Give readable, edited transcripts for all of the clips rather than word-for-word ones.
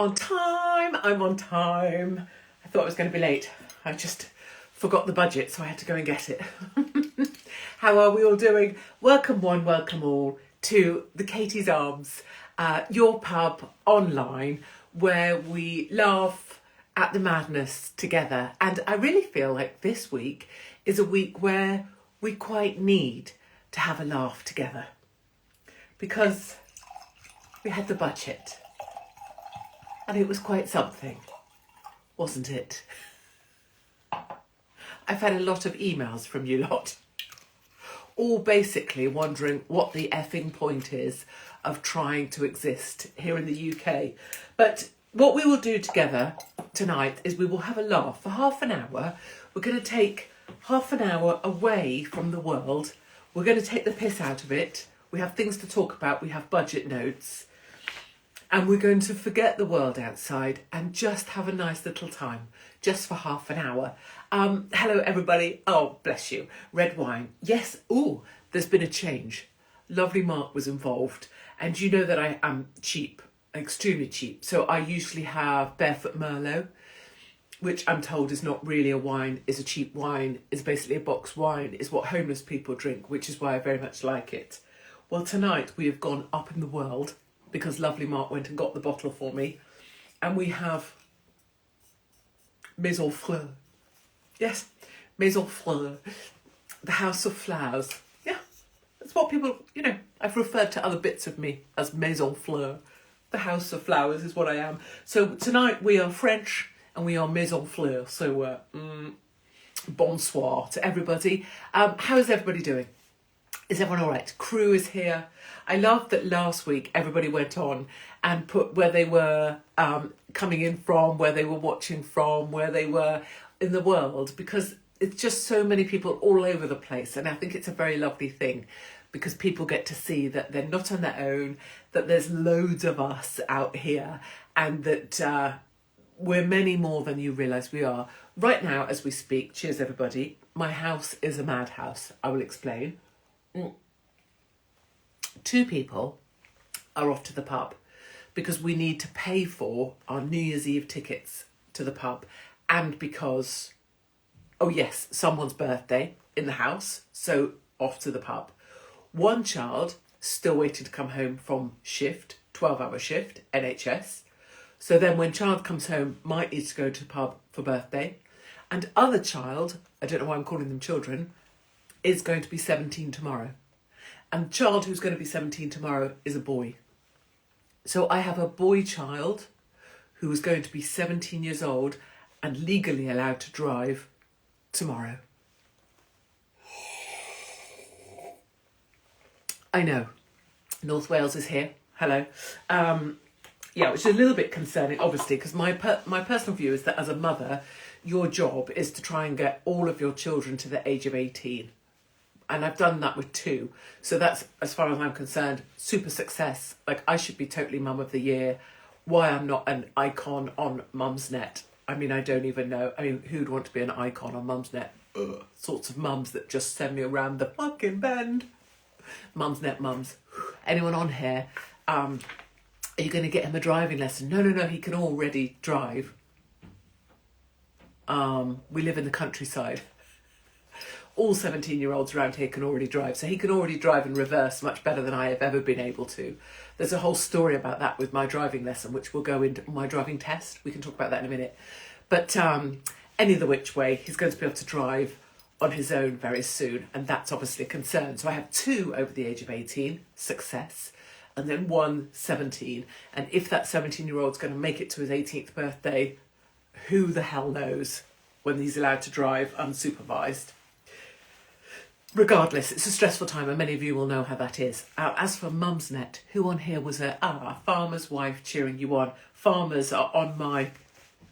On time, I'm on time. I thought I was going to be late. I just forgot the budget, so I had to go and get it. How are we all doing? Welcome one, welcome all to the Katie's Arms, your pub online where we laugh at the madness together. And I really feel like this week is a week where we quite need to have a laugh together because we had the budget. And it was quite something, wasn't it? I've had a lot of emails from you lot, all basically wondering what the effing point is of trying to exist here in the UK. But what we will do together tonight is we will have a laugh for half an hour. We're going to take half an hour away from the world. We're going to take the piss out of it. We have things to talk about. We have budget notes. And we're going to forget the world outside and just have a nice little time, just for half an hour. Hello, everybody. Oh, bless you. Red wine. Yes. Oh, there's been a change. Lovely Mark was involved. And you know that I am cheap, extremely cheap. So I usually have Barefoot Merlot, which I'm told is not really a wine, is a cheap wine, is basically a box wine, is what homeless people drink, which is why I very much like it. Well, tonight we have gone up in the world, because lovely Mark went and got the bottle for me. And we have Maison Fleur. Yes, Maison Fleur. The House of Flowers. Yeah, that's what people, I've referred to other bits of me as Maison Fleur. The House of Flowers is what I am. So tonight we are French and we are Maison Fleur. So bonsoir to everybody. How is everybody doing? Is everyone all right? Crew is here. I love that last week everybody went on and put where they were coming in from, where they were watching from, where they were in the world, because it's just so many people all over the place. And I think it's a very lovely thing because people get to see that they're not on their own, that there's loads of us out here and that we're many more than you realise we are. Right now, as we speak, cheers everybody, my house is a madhouse. I will explain. 2 people are off to the pub because we need to pay for our New Year's Eve tickets to the pub and because, oh yes, someone's birthday in the house, so off to the pub. 1 child still waiting to come home from shift, 12-hour shift, NHS. So then when child comes home, might need to go to the pub for birthday. And other child, I don't know why I'm calling them children, is going to be 17 tomorrow. And the child who's going to be 17 tomorrow is a boy. So I have a boy child who is going to be 17 years old and legally allowed to drive tomorrow. I know. North Wales is here. Hello. Which is a little bit concerning, obviously, because my personal view is that as a mother, your job is to try and get all of your children to the age of 18. And I've done that with 2. So that's, as far as I'm concerned, super success. Like, I should be totally mum of the year. Why I'm not an icon on Mumsnet, I mean, I don't even know. I mean, who'd want to be an icon on Mumsnet? Ugh. Sorts of mums that just send me around the fucking bend. Mumsnet mums. Anyone on here? Are you going to get him a driving lesson? No, he can already drive. We live in the countryside. All 17-year-olds around here can already drive. So he can already drive in reverse much better than I have ever been able to. There's a whole story about that with my driving lesson, which will go into my driving test. We can talk about that in a minute. But any of the which way, he's going to be able to drive on his own very soon. And that's obviously a concern. So I have 2 over the age of 18, success, and then 1, 17. And if that 17-year-old's going to make it to his 18th birthday, who the hell knows when he's allowed to drive unsupervised. Regardless, it's a stressful time and many of you will know how that is. As for Mumsnet, who on here was a farmer's wife cheering you on? Farmers are on my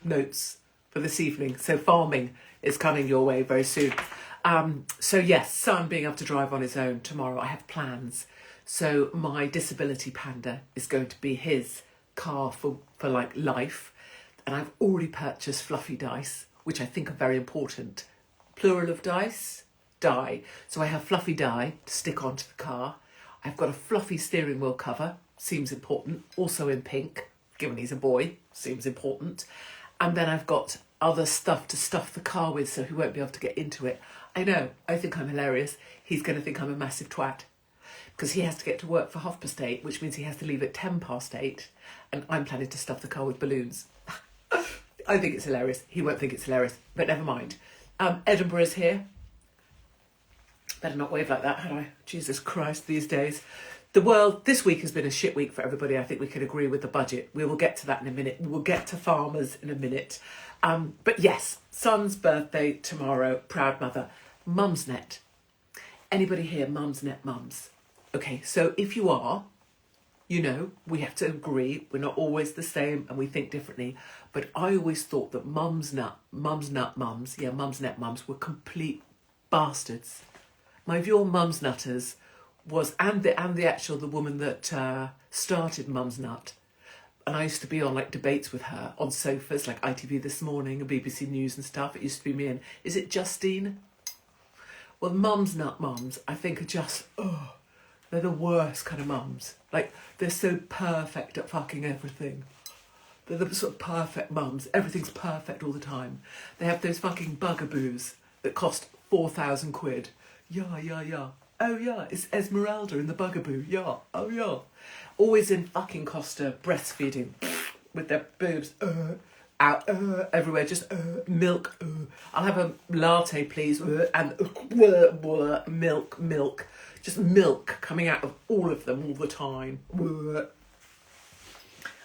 notes for this evening, so farming is coming your way very soon. So yes, son being able to drive on his own tomorrow. I have plans. So my disability panda is going to be his car for like life. And I've already purchased fluffy dice, which I think are very important. Plural of dice. Die. So I have fluffy die to stick onto the car. I've got a fluffy steering wheel cover, seems important, also in pink. given he's a boy, seems important. And then I've got other stuff to stuff the car with so he won't be able to get into it. I know, I think I'm hilarious. He's going to think I'm a massive twat because he has to get to work for 8:30, which means he has to leave at 8:10, and I'm planning to stuff the car with balloons. I think it's hilarious. He won't think it's hilarious, but never mind. Edinburgh's here. Better not wave like that, had I? Jesus Christ, these days. The world, this week has been a shit week for everybody. I think we can agree with the budget. We will get to that in a minute. We will get to farmers in a minute. But yes, son's birthday tomorrow, proud mother. Mumsnet. Anybody here, Mumsnet mums? Okay, so if you are, you know, we have to agree. We're not always the same and we think differently. But I always thought that Mumsnet mums were complete bastards. My view on Mumsnutters was, and the woman that started Mumsnut, and I used to be on like debates with her on sofas like ITV This Morning and BBC News and stuff. It used to be me and, is it Justine? Well, Mumsnut mums, I think, are just, they're the worst kind of mums. Like, they're so perfect at fucking everything. They're the sort of perfect mums. Everything's perfect all the time. They have those fucking bugaboos that cost 4,000 quid. Yeah. Oh yeah, it's Esmeralda in the bugaboo. Yeah, oh yeah. Always in fucking Costa, breastfeeding, with their boobs out everywhere, just milk. I'll have a latte, please, and milk. Just milk coming out of all of them all the time.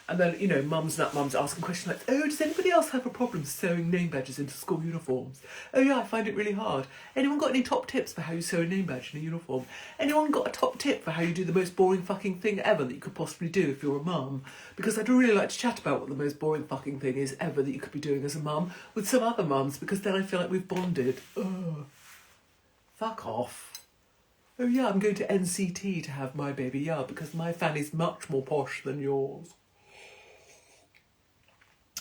And then, you know, mums asking questions like, oh, does anybody else have a problem sewing name badges into school uniforms? Oh yeah, I find it really hard. Anyone got any top tips for how you sew a name badge in a uniform? Anyone got a top tip for how you do the most boring fucking thing ever that you could possibly do if you're a mum? Because I'd really like to chat about what the most boring fucking thing is ever that you could be doing as a mum with some other mums, because then I feel like we've bonded. Ugh. Fuck off. Oh yeah, I'm going to NCT to have my baby, yeah, because my family's much more posh than yours.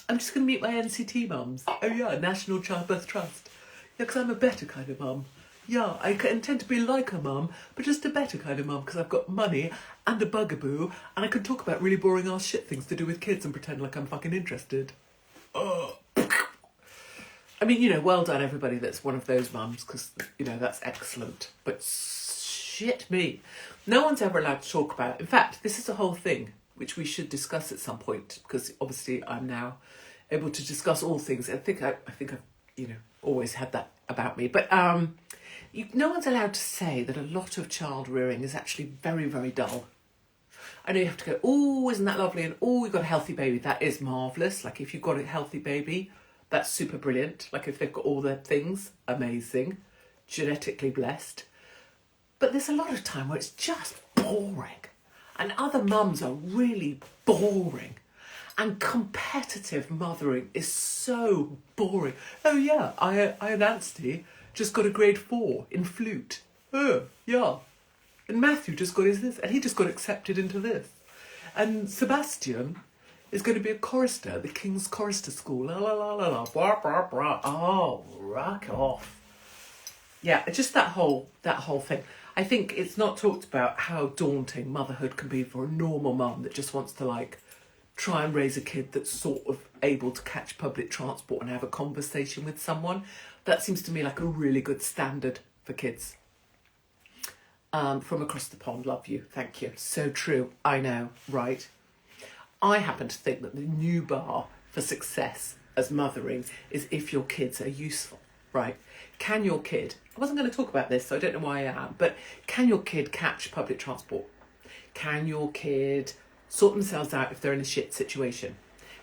I'm just going to meet my NCT mums. Oh yeah, National Childbirth Trust. Yeah, because I'm a better kind of mum. Yeah, I intend to be like a mum, but just a better kind of mum, because I've got money and a bugaboo, and I can talk about really boring ass shit things to do with kids and pretend like I'm fucking interested. Ugh. I mean, you know, well done everybody that's one of those mums, because, you know, that's excellent. But shit me. No one's ever allowed to talk about it. In fact, this is a whole thing which we should discuss at some point, because obviously I'm now able to discuss all things. I think I've, you know, always had that about me. But no one's allowed to say that a lot of child rearing is actually very, very dull. I know you have to go, oh, isn't that lovely? And oh, you've got a healthy baby. That is marvellous. Like if you've got a healthy baby, that's super brilliant. Like if they've got all their things, amazing, genetically blessed. But there's a lot of time where it's just boring. And other mums are really boring. And competitive mothering is so boring. Oh yeah, I and Anstey just got a grade 4 in flute. Oh, yeah. And Matthew just got his this, and he just got accepted into this. And Sebastian is going to be a chorister at the King's Chorister School. La la la la la, blah blah blah. Oh, rock off. Yeah, just that whole thing. I think it's not talked about how daunting motherhood can be for a normal mum that just wants to like try and raise a kid that's sort of able to catch public transport and have a conversation with someone. That seems to me like a really good standard for kids. From across the pond, love you, thank you. So true, I know, right? I happen to think that the new bar for success as mothering is if your kids are useful, right? Can your kid, I wasn't going to talk about this, so I don't know why I am, but can your kid catch public transport? Can your kid sort themselves out if they're in a shit situation?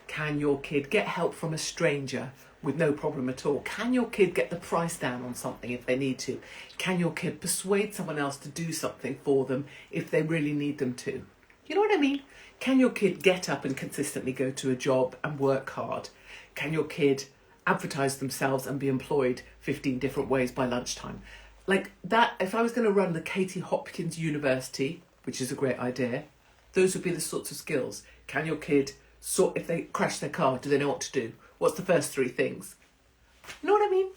Can your kid get help from a stranger with no problem at all? Can your kid get the price down on something if they need to? Can your kid persuade someone else to do something for them if they really need them to? You know what I mean? Can your kid get up and consistently go to a job and work hard? Can your kid advertise themselves and be employed 15 different ways by lunchtime? Like that, if I was going to run the Katie Hopkins University, which is a great idea, those would be the sorts of skills. Can your kid sort, if they crash their car, do they know what to do? What's the first 3 things? You know what I mean?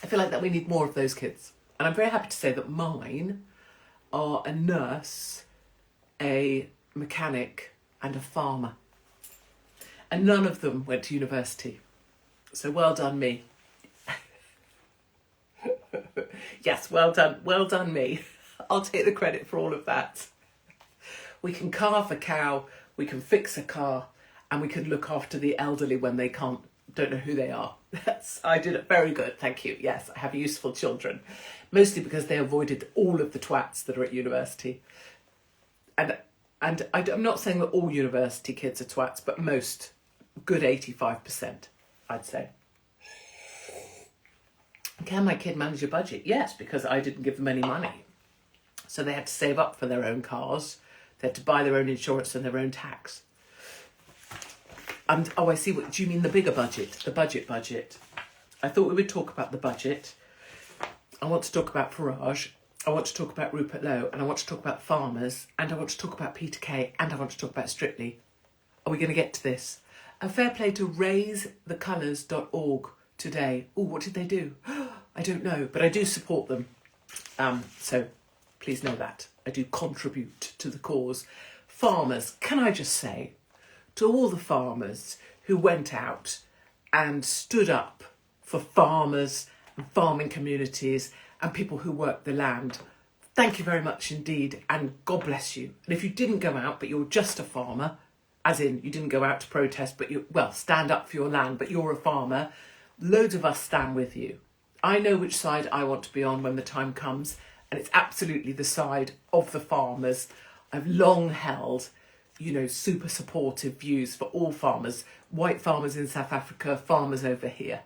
I feel like that we need more of those kids. And I'm very happy to say that mine are a nurse, a mechanic and a farmer. And none of them went to university. So well done me. Yes, well done me. I'll take the credit for all of that. We can carve a cow, we can fix a car, and we can look after the elderly when they don't know who they are. I did it very good, thank you. Yes, I have useful children, mostly because they avoided all of the twats that are at university. And I'm not saying that all university kids are twats, but most, good 85%, I'd say. Can my kid manage a budget? Yes, because I didn't give them any money. So they had to save up for their own cars. They had to buy their own insurance and their own tax. And, I see. What do you mean, the bigger budget? The budget. I thought we would talk about the budget. I want to talk about Farage. I want to talk about Rupert Lowe. And I want to talk about farmers. And I want to talk about Peter Kay. And I want to talk about Strictly. Are we going to get to this? A fair play to raisethecolours.org today. Oh, what did they do? I don't know, but I do support them. So please know that. I do contribute to the cause. Farmers, can I just say, to all the farmers who went out and stood up for farmers and farming communities and people who work the land, thank you very much indeed, and God bless you. And if you didn't go out, but you're just a farmer, as in you didn't go out to protest, but stand up for your land, but you're a farmer, loads of us stand with you. I know which side I want to be on when the time comes, and it's absolutely the side of the farmers. I've long held, super supportive views for all farmers, white farmers in South Africa, farmers over here.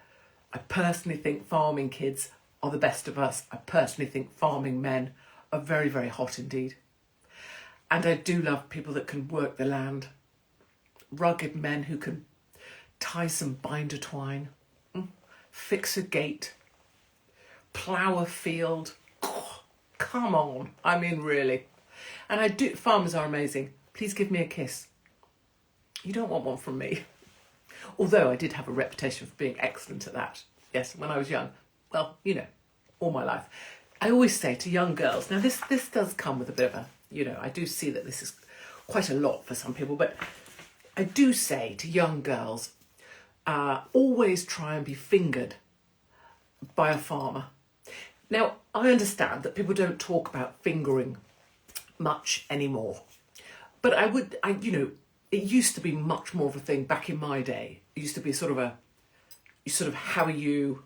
I personally think farming kids are the best of us. I personally think farming men are very, very hot indeed. And I do love people that can work the land. Rugged men who can tie some binder twine, fix a gate, plough a field. Oh, come on. I mean, really. And farmers are amazing. Please give me a kiss. You don't want one from me. Although I did have a reputation for being excellent at that. Yes, when I was young. Well, all my life. I always say to young girls, now this does come with a bit of a, I do see that this is quite a lot for some people, but I do say to young girls, always try and be fingered by a farmer. Now, I understand that people don't talk about fingering much anymore. But it used to be much more of a thing back in my day. It used to be sort of how are you,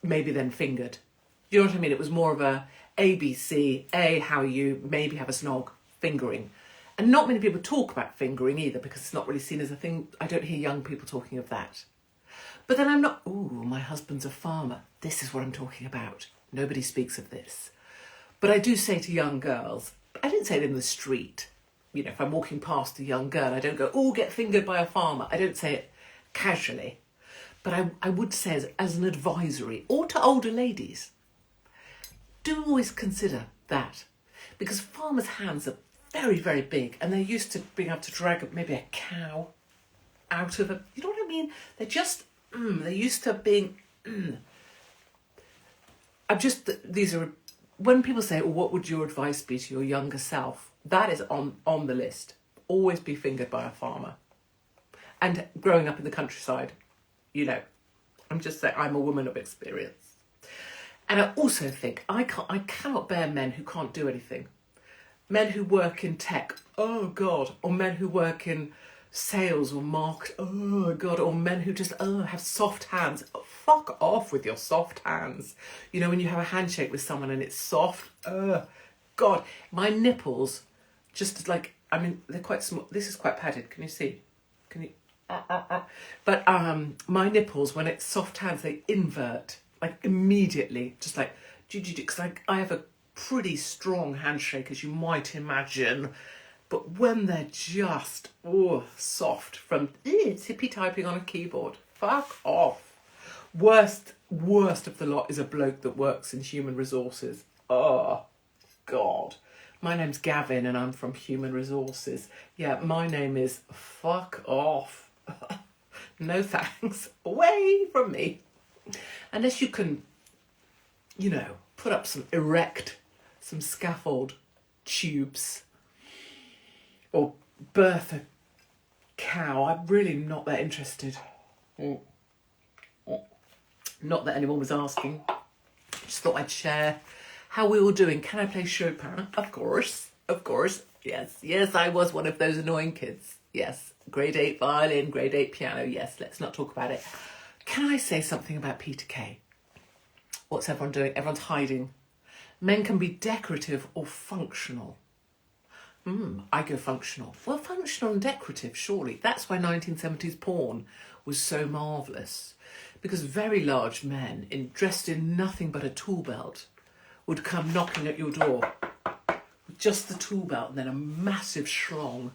maybe then fingered. You know what I mean? It was more of a ABC, how are you, maybe have a snog, fingering. And not many people talk about fingering either because it's not really seen as a thing. I don't hear young people talking of that. But then my husband's a farmer. This is what I'm talking about. Nobody speaks of this. But I do say to young girls, I don't say it in the street. If I'm walking past a young girl, I don't go, get fingered by a farmer. I don't say it casually. But I would say as an advisory, or to older ladies, do always consider that. Because farmers' hands are very, very big, and they're used to being able to drag maybe a cow out of a, you know what I mean? They're just, they're used to being, when people say, what would your advice be to your younger self? That is on the list. Always be fingered by a farmer. And growing up in the countryside, I'm just saying, I'm a woman of experience. And I also think I cannot bear men who can't do anything. Men who work in tech, oh God, or men who work in sales or market, oh God, or men who just have soft hands. Oh, fuck off with your soft hands. When you have a handshake with someone and it's soft, God, my nipples just they're quite small. This is quite padded. Can you see? Can you? But my nipples, when it's soft hands, they invert immediately, just because I have a pretty strong handshake, as you might imagine. But when they're just soft from tippy typing on a keyboard, fuck off. Worst of the lot is a bloke that works in human resources. Oh God. My name's Gavin and I'm from Human Resources. Yeah, my name is fuck off. No thanks. Away from me. Unless you can, put up some scaffold tubes or birth a cow. I'm really not that interested. Not that anyone was asking. Just thought I'd share how we were doing. Can I play Chopin? Of course. Of course. Yes, I was one of those annoying kids. Yes, grade 8 violin, grade 8 piano. Yes, let's not talk about it. Can I say something about Peter Kay? What's everyone doing? Everyone's hiding. Men can be decorative or functional. I go functional. Well, functional and decorative, surely. That's why 1970s porn was so marvellous. Because very large men, dressed in nothing but a tool belt, would come knocking at your door with just the tool belt and then a massive schlong.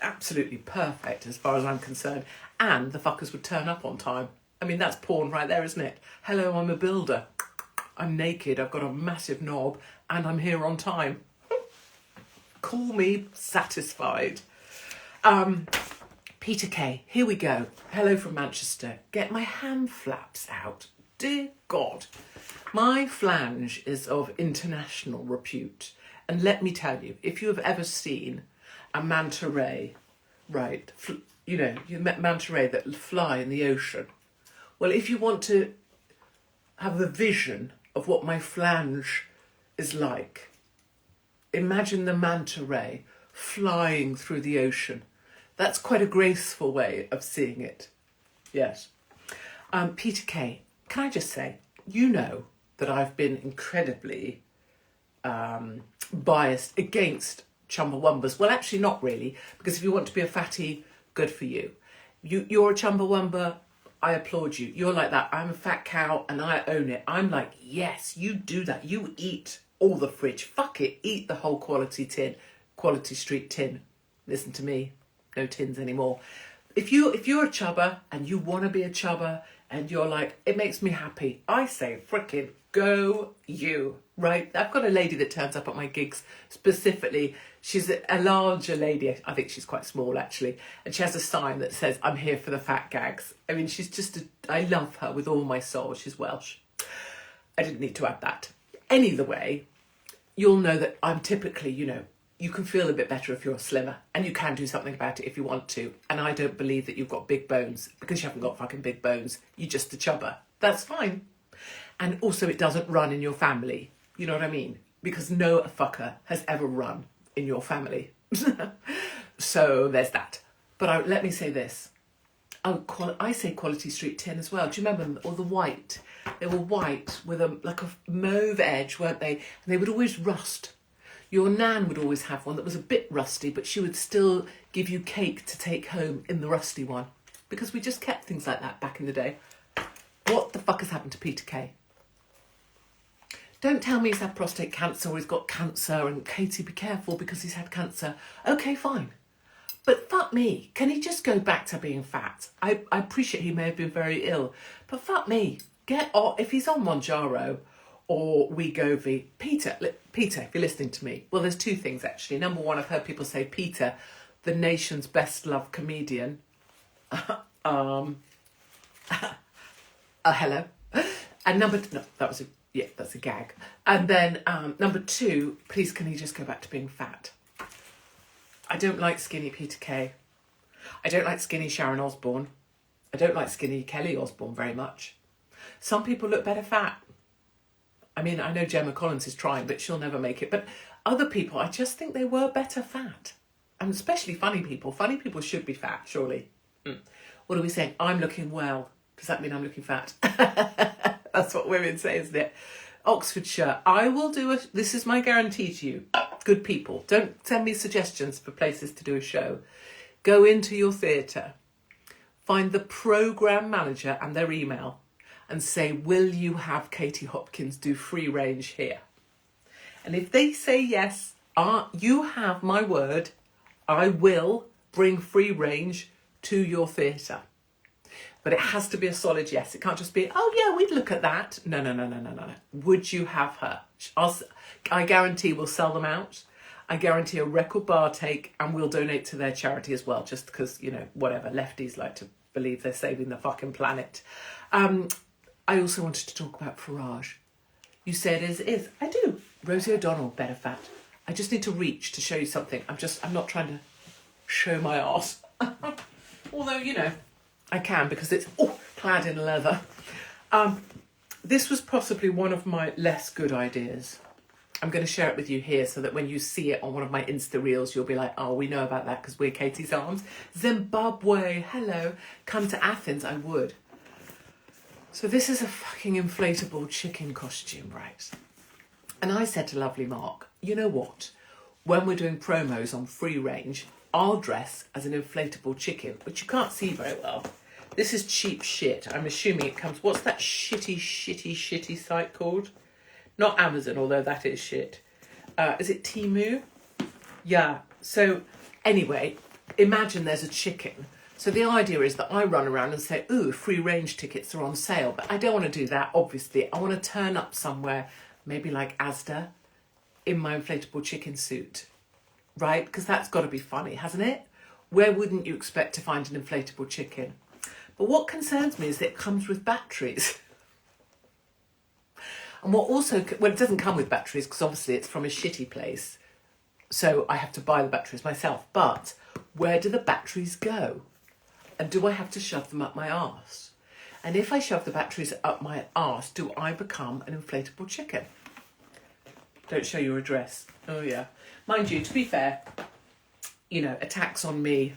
Absolutely perfect as far as I'm concerned. And the fuckers would turn up on time. I mean, that's porn right there, isn't it? Hello, I'm a builder. I'm naked, I've got a massive knob, and I'm here on time. Call me satisfied. Peter Kay, here we go. Hello from Manchester. Get my hand flaps out. Dear God. My flange is of international repute. And let me tell you, if you have ever seen a manta ray, right, you met manta ray that fly in the ocean. Well, if you want to have the vision of what my flange is like, imagine the manta ray flying through the ocean. That's quite a graceful way of seeing it. Yes. Peter Kay, can I just say, you know that I've been incredibly biased against Chumbawambas. Well, actually not really, because if you want to be a fatty, good for you. You're a Chumbawamba, I applaud you. You're like that. I'm a fat cow and I own it. I'm like, yes, you do that. You eat all the fridge. Fuck it. Eat the whole Quality Street tin. Listen to me. No tins anymore. If you're a chubber and you want to be a chubber and you're like, it makes me happy, I say frickin' go you, right? I've got a lady that turns up at my gigs specifically. She's a larger lady. I think she's quite small actually. And she has a sign that says, I'm here for the fat gags. I mean, she's just, I love her with all my soul. She's Welsh. I didn't need to add that. Either way, you'll know that I'm typically, you can feel a bit better if you're slimmer and you can do something about it if you want to. And I don't believe that you've got big bones because you haven't got fucking big bones. You're just a chubber. That's fine. And also it doesn't run in your family. You know what I mean? Because no fucker has ever run in your family. So there's that. But let me say this. I say Quality Street tin as well. Do you remember them? Or the white? They were white with like a mauve edge, weren't they? And they would always rust. Your nan would always have one that was a bit rusty, but she would still give you cake to take home in the rusty one. Because we just kept things like that back in the day. What the fuck has happened to Peter Kay? Don't tell me he's had prostate cancer or he's got cancer and Katie, be careful because he's had cancer. Okay, fine. But fuck me, can he just go back to being fat? I appreciate he may have been very ill, but fuck me, get off. If he's on Monjaro or Wegovy, Peter, if you're listening to me, well, there's two things actually. Number one, I've heard people say Peter, the nation's best loved comedian. Hello. And that's a gag. And then number two, please can he just go back to being fat? I don't like skinny Peter Kay. I don't like skinny Sharon Osbourne. I don't like skinny Kelly Osbourne very much. Some people look better fat. I mean, I know Gemma Collins is trying, but she'll never make it. But other people, I just think they were better fat. And especially funny people. Funny people should be fat, surely. What are we saying? I'm looking well. Does that mean I'm looking fat? That's what women say, isn't it? Oxfordshire. I will do this is my guarantee to you. Good people. Don't send me suggestions for places to do a show. Go into your theatre. Find the programme manager and their email and say, will you have Katie Hopkins do free range here? And if they say yes, you have my word, I will bring free range to your theatre. But it has to be a solid yes. It can't just be, oh yeah, we'd look at that. No. Would you have her? I guarantee we'll sell them out. I guarantee a record bar take and we'll donate to their charity as well. Just because, whatever, lefties like to believe they're saving the fucking planet. I also wanted to talk about Farage. You said as it is. I do. Rosie O'Donnell, better fat. I just need to reach to show you something. I'm not trying to... show my arse. Although, you know, I can because it's clad in leather. This was possibly one of my less good ideas. I'm going to share it with you here so that when you see it on one of my Insta reels, you'll be like, oh, we know about that because we're Katie's Arms. Zimbabwe, hello. Come to Athens, I would. So this is a fucking inflatable chicken costume, right? And I said to lovely Mark, you know what? When we're doing promos on free range, I'll dress as an inflatable chicken, which you can't see very well. This is cheap shit. I'm assuming it comes... What's that shitty site called? Not Amazon, although that is shit. Is it Temu? Yeah. So anyway, imagine there's a chicken. So the idea is that I run around and say, ooh, free range tickets are on sale. But I don't want to do that, obviously. I want to turn up somewhere, maybe like Asda, in my inflatable chicken suit. Right? Because that's got to be funny, hasn't it? Where wouldn't you expect to find an inflatable chicken? But what concerns me is that it comes with batteries. And what also, well, it doesn't come with batteries because obviously it's from a shitty place. So I have to buy the batteries myself. But where do the batteries go? And do I have to shove them up my arse? And if I shove the batteries up my arse, do I become an inflatable chicken? Don't show your address. Oh, yeah. Mind you, to be fair, you know, attacks on me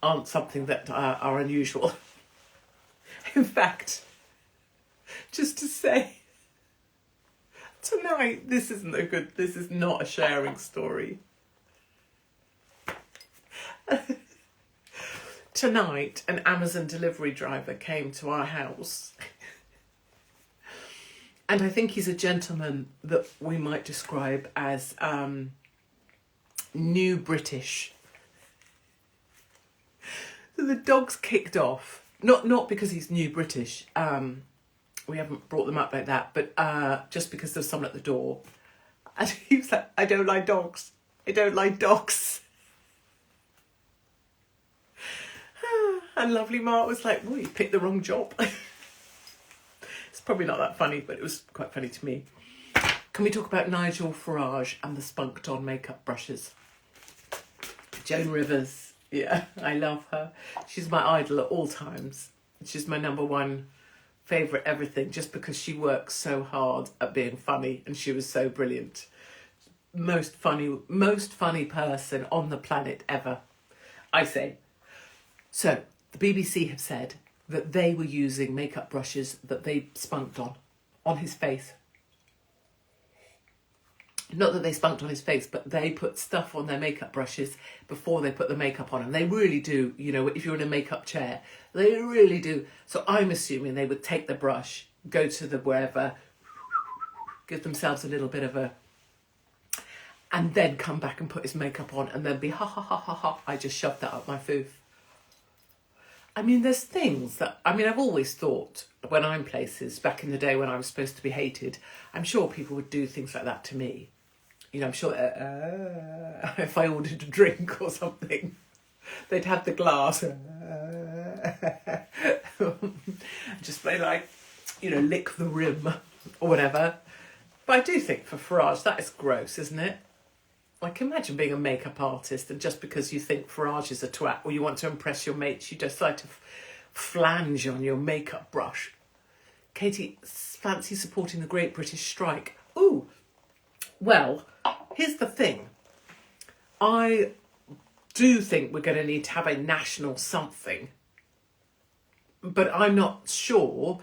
aren't something that are unusual. In fact, just to say, tonight, this is not a sharing story. Tonight, an Amazon delivery driver came to our house. And I think he's a gentleman that we might describe as new British. So the dog's kicked off. Not because he's new British. We haven't brought them up like that, but just because there's someone at the door. And he was like, I don't like dogs. I don't like dogs. And lovely Mark was like, well, you picked the wrong job. It's probably not that funny, but it was quite funny to me. Can we talk about Nigel Farage and the spunked on makeup brushes? Joan Rivers. Yeah, I love her. She's my idol at all times. She's my number one favourite everything, just because she works so hard at being funny and she was so brilliant. Most funny person on the planet ever, I say. So, the BBC have said that they were using makeup brushes that they spunked on his face. Not that they spunked on his face, but they put stuff on their makeup brushes before they put the makeup on. And they really do, you know, if you're in a makeup chair, they really do. So I'm assuming they would take the brush, go to the wherever, give themselves a little bit of a... and then come back and put his makeup on and then be ha ha ha ha ha, I just shoved that up my foof. I mean, there's things that... I mean, I've always thought when I'm places, back in the day when I was supposed to be hated, I'm sure people would do things like that to me. You know, I'm sure if I ordered a drink or something, they'd have the glass. Just play like, you know, lick the rim or whatever. But I do think for Farage, that is gross, isn't it? Like, imagine being a makeup artist and just because you think Farage is a twat or you want to impress your mates, you decide to flange on your makeup brush. Katie, fancy supporting the Great British Strike? Ooh, well, here's the thing. I do think we're going to need to have a national something. But I'm not sure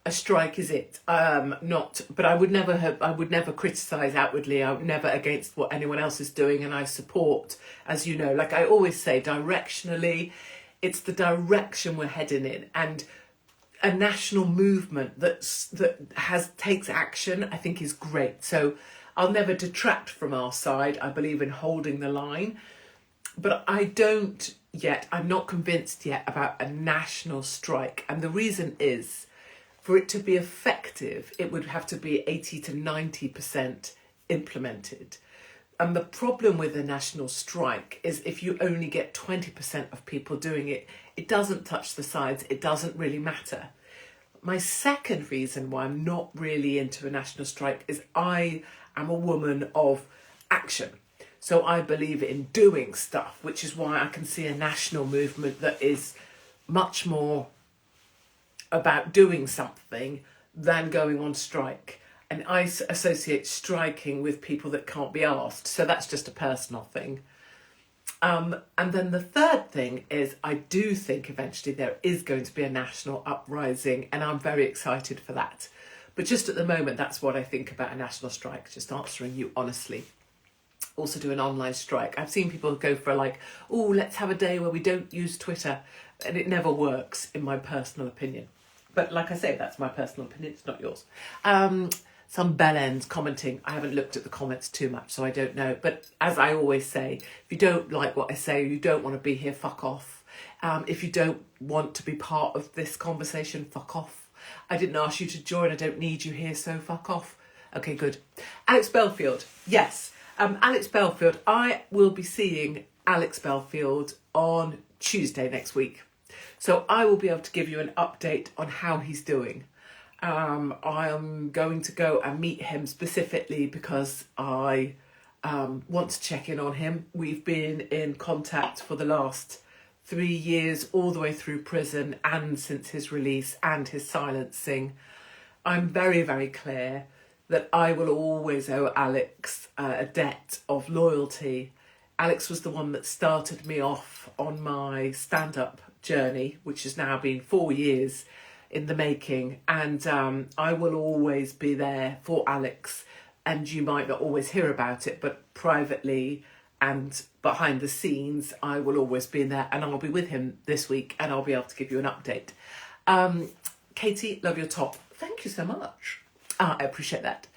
a strike is it. But I would never criticise outwardly. I'm never against what anyone else is doing, and I support, as you know, like I always say, directionally, it's the direction we're heading in, and a national movement that takes action, I think is great. So I'll never detract from our side. I believe in holding the line, but I'm not convinced yet about a national strike. And the reason is, for it to be effective, it would have to be 80 to 90% implemented. And the problem with a national strike is if you only get 20% of people doing it, it doesn't touch the sides, it doesn't really matter. My second reason why I'm not really into a national strike is I am a woman of action. So I believe in doing stuff, which is why I can see a national movement that is much more about doing something than going on strike. And I associate striking with people that can't be asked. So that's just a personal thing. And then the third thing is I do think eventually there is going to be a national uprising, and I'm very excited for that. But just at the moment, that's what I think about a national strike, just answering you honestly. Also do an online strike. I've seen people go for let's have a day where we don't use Twitter, and it never works in my personal opinion. But like I say, that's my personal opinion, it's not yours. Some bellends commenting. I haven't looked at the comments too much, so I don't know. But as I always say, if you don't like what I say, you don't want to be here, fuck off. If you don't want to be part of this conversation, fuck off. I didn't ask you to join. I don't need you here, so fuck off. Okay, good. Alex Belfield. Yes. Alex Belfield. I will be seeing Alex Belfield on Tuesday next week. So I will be able to give you an update on how he's doing. I am going to go and meet him specifically because I want to check in on him. We've been in contact for the last 3 years, all the way through prison and since his release and his silencing. I'm very, very clear that I will always owe Alex a debt of loyalty. Alex was the one that started me off on my stand-up journey, which has now been 4 years in the making, and I will always be there for Alex. And you might not always hear about it, but privately and behind the scenes, I will always be there, and I'll be with him this week, and I'll be able to give you an update. Katie, love your top. Thank you so much. I appreciate that.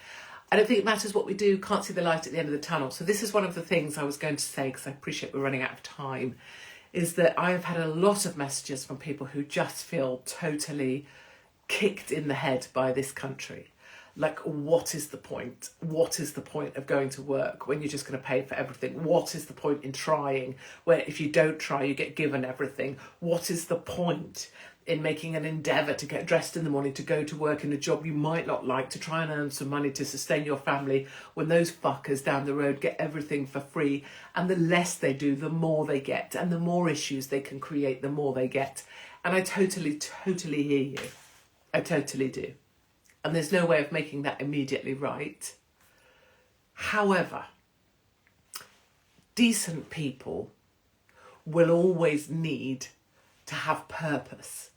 I don't think it matters what we do, can't see the light at the end of the tunnel. So this is one of the things I was going to say, because I appreciate we're running out of time, is that I have had a lot of messages from people who just feel totally kicked in the head by this country. Like, what is the point? What is the point of going to work when you're just going to pay for everything? What is the point in trying, where if you don't try, you get given everything? What is the point in making an endeavour to get dressed in the morning, to go to work in a job you might not like, to try and earn some money to sustain your family, when those fuckers down the road get everything for free? And the less they do, the more they get. And the more issues they can create, the more they get. And I totally, totally hear you. I totally do. And there's no way of making that immediately right. However, decent people will always need to have purpose.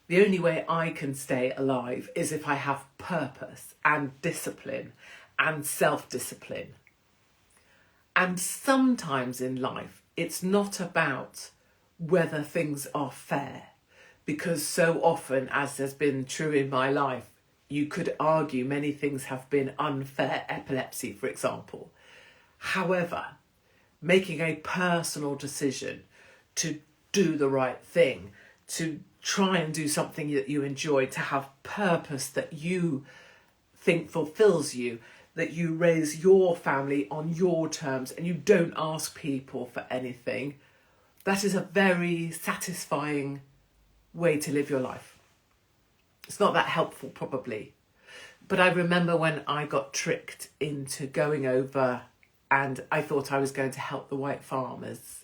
The only way I can stay alive is if I have purpose and discipline and self-discipline. And sometimes in life, it's not about whether things are fair, because so often, as has been true in my life, you could argue many things have been unfair, epilepsy, for example. However, making a personal decision to do the right thing, to try and do something that you enjoy, to have purpose that you think fulfills you, that you raise your family on your terms and you don't ask people for anything, that is a very satisfying way to live your life. It's not that helpful, probably. But I remember when I got tricked into going over, and I thought I was going to help the white farmers.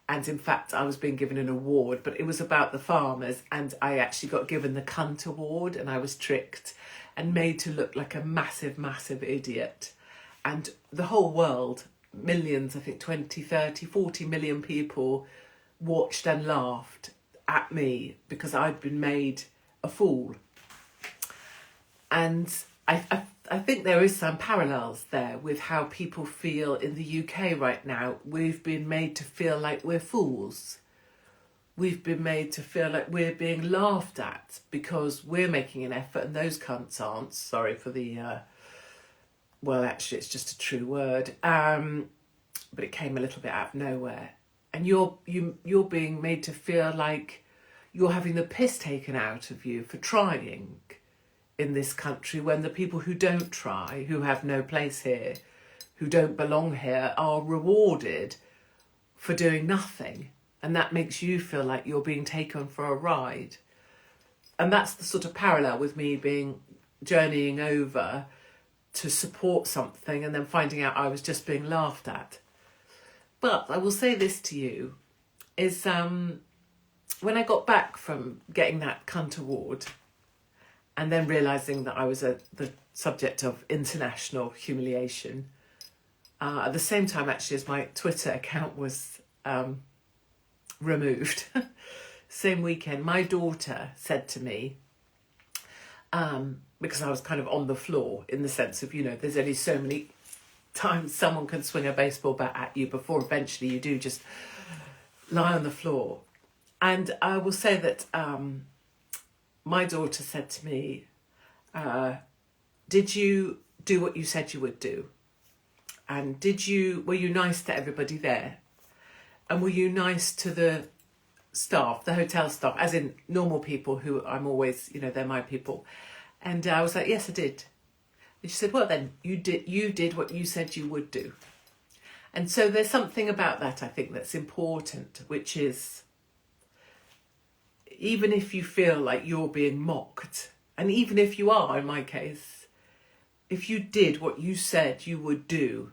And in fact, I was being given an award, but it was about the farmers, and I actually got given the cunt award, and I was tricked and made to look like a massive, massive idiot. And the whole world, millions, I think 20, 30, 40 million people watched and laughed at me because I'd been made a fool. And I think there is some parallels there with how people feel in the UK right now. We've been made to feel like we're fools. We've been made to feel like we're being laughed at because we're making an effort and those cunts aren't. Sorry for the, well, actually it's just a true word. But it came a little bit out of nowhere. And you're being made to feel like you're having the piss taken out of you for trying in this country, when the people who don't try, who have no place here, who don't belong here, are rewarded for doing nothing. And that makes you feel like you're being taken for a ride. And that's the sort of parallel with me journeying over to support something and then finding out I was just being laughed at. But I will say this to you, is when I got back from getting that cunt award and then realising that I was the subject of international humiliation, at the same time actually as my Twitter account was removed, same weekend, my daughter said to me, because I was kind of on the floor in the sense of, there's only so many times someone can swing a baseball bat at you before eventually you do just lie on the floor. And I will say that my daughter said to me, did you do what you said you would do? And were you nice to everybody there? And were you nice to the staff, the hotel staff, as in normal people who I'm always, they're my people? And I was like, yes, I did. And she said, well, then you did what you said you would do. And so there's something about that, I think, that's important, which is, even if you feel like you're being mocked, and even if you are, in my case, if you did what you said you would do,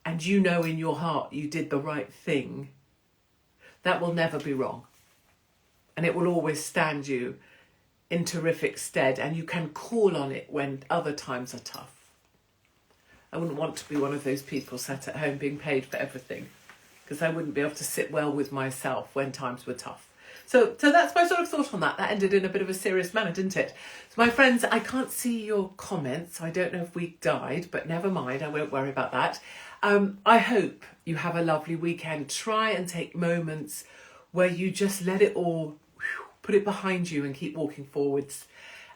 and in your heart you did the right thing, that will never be wrong. And it will always stand you in terrific stead, and you can call on it when other times are tough. I wouldn't want to be one of those people sat at home being paid for everything, because I wouldn't be able to sit well with myself when times were tough. So that's my sort of thought on that. That ended in a bit of a serious manner, didn't it? So my friends, I can't see your comments. I don't know if we died, but never mind. I won't worry about that. I hope you have a lovely weekend. Try and take moments where you just let it all, put it behind you and keep walking forwards.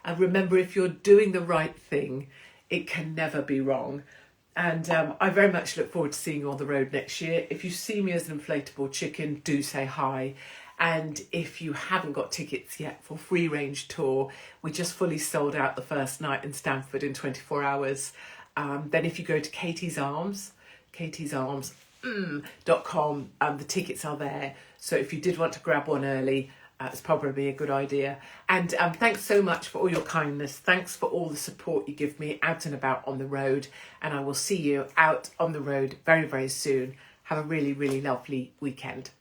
And remember, if you're doing the right thing, it can never be wrong. And I very much look forward to seeing you on the road next year. If you see me as an inflatable chicken, do say hi. And if you haven't got tickets yet for Free Range Tour, we just fully sold out the first night in Stamford in 24 hours. Then if you go to katiesarms.com, the tickets are there. So if you did want to grab one early, it's probably a good idea. And thanks so much for all your kindness. Thanks for all the support you give me out and about on the road. And I will see you out on the road very, very soon. Have a really, really lovely weekend.